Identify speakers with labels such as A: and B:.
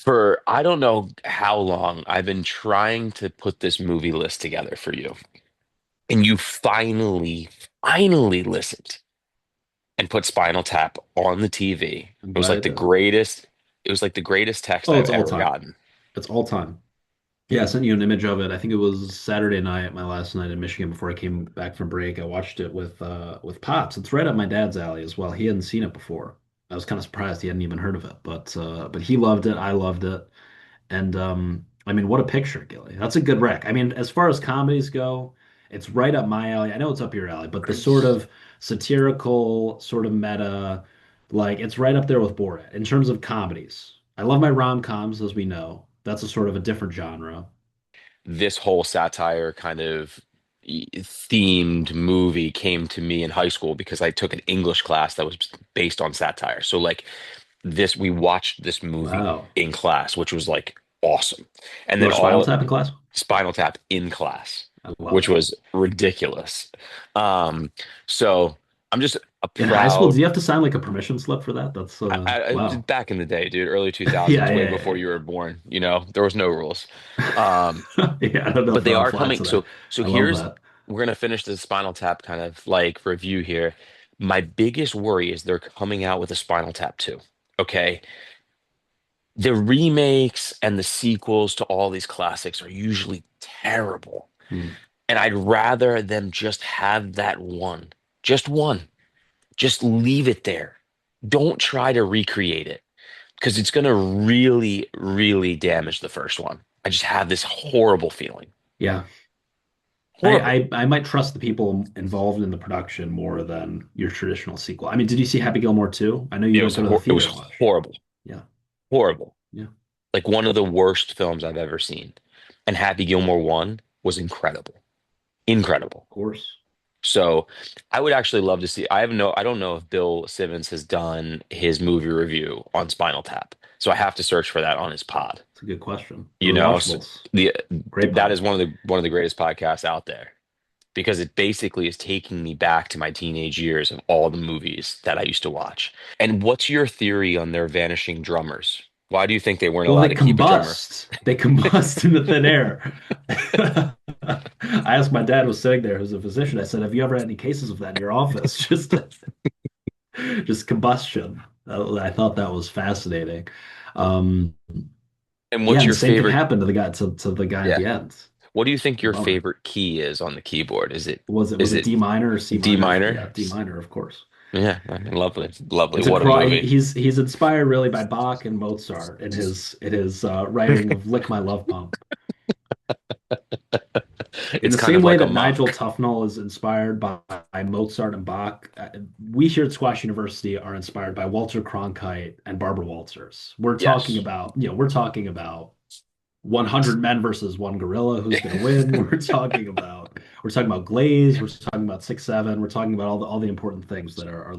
A: For I don't know how long I've been trying to put this movie list together for you. And you finally listened and put Spinal Tap on the TV.
B: I'm
A: It was
B: glad I
A: like the
B: did.
A: greatest, it was like the greatest text
B: Oh,
A: I've
B: it's all
A: ever
B: time.
A: gotten.
B: It's all time. Yeah, I sent you an image of it. I think it was Saturday night, my last night in Michigan before I came back from break. I watched it with Pops. It's right up my dad's alley as well. He hadn't seen it before. I was kind of surprised he hadn't even heard of it, but he loved it. I loved it. And I mean, what a picture, Gilly. That's a good rec. I mean, as far as comedies go, it's right up my alley. I know it's up your alley, but the sort of satirical, sort of meta, like it's right up there with Borat in terms of comedies. I love my rom-coms, as we know. That's a sort of a different genre.
A: This whole satire kind of themed movie came to me in high school because I took an English class that was based on satire. So like we watched this movie
B: Wow.
A: in class, which was like awesome. And
B: You
A: then
B: watch Spinal
A: all
B: Tap in class?
A: Spinal Tap in class,
B: I love
A: which
B: it.
A: was ridiculous. Um, so I'm just a
B: In high school,
A: proud.
B: do you have to sign like a permission slip for that? That's wow.
A: Back in the day, dude, early
B: Yeah,
A: 2000s, way
B: yeah,
A: before you were born, there was no rules. Um,
B: yeah. Yeah, I don't know
A: but
B: if
A: they
B: that would
A: are
B: fly
A: coming.
B: today.
A: So
B: I love
A: here's
B: that.
A: we're gonna finish the Spinal Tap kind of like review here. My biggest worry is they're coming out with a Spinal Tap 2. Okay. The remakes and the sequels to all these classics are usually terrible.
B: Hmm.
A: And I'd rather them just have that one. Just one. Just leave it there. Don't try to recreate it because it's going to really, really damage the first one. I just have this horrible feeling.
B: Yeah.
A: Horrible.
B: I might trust the people involved in the production more than your traditional sequel. I mean, did you see Happy Gilmore 2? I know you don't go to the
A: It was
B: theater much.
A: horrible.
B: Yeah.
A: Horrible.
B: Yeah.
A: Like one of the worst films I've ever seen. And Happy Gilmore 1 was incredible. Incredible.
B: Of course.
A: So I would actually love to see. I don't know if Bill Simmons has done his movie review on Spinal Tap. So I have to search for that on his pod.
B: It's a good question. The
A: You know, so
B: Rewatchables.
A: the
B: Great
A: that
B: pod.
A: is one of the greatest podcasts out there because it basically is taking me back to my teenage years of all the movies that I used to watch. And what's your theory on their vanishing drummers? Why do you think they weren't
B: Well,
A: allowed
B: they
A: to keep a drummer?
B: combust. They combust into thin air. I asked my dad, was sitting there, who's a physician. I said, "Have you ever had any cases of that in your office?" Just combustion. I thought that was fascinating. Um,
A: And
B: yeah,
A: what's
B: and the
A: your
B: same thing
A: favorite?
B: happened to the guy at
A: Yeah.
B: the end.
A: What do you think your
B: Bummer.
A: favorite key is on the keyboard?
B: Was
A: Is
B: it
A: it
B: D minor or C
A: D
B: minor?
A: minor?
B: Yeah, D minor, of course.
A: Yeah, lovely, lovely.
B: It's a
A: What a
B: cry.
A: movie.
B: He's inspired really by Bach and Mozart in his writing of "Lick My Love Pump." In
A: It's
B: the
A: kind
B: same
A: of
B: way
A: like a
B: that Nigel
A: mock.
B: Tufnell is inspired by Mozart and Bach, we here at Squash University are inspired by Walter Cronkite and Barbara Walters.
A: Yes.
B: We're talking about 100 men versus one gorilla, who's going to win. We're talking about Glaze. We're talking about 6'7". We're talking about all the important things that are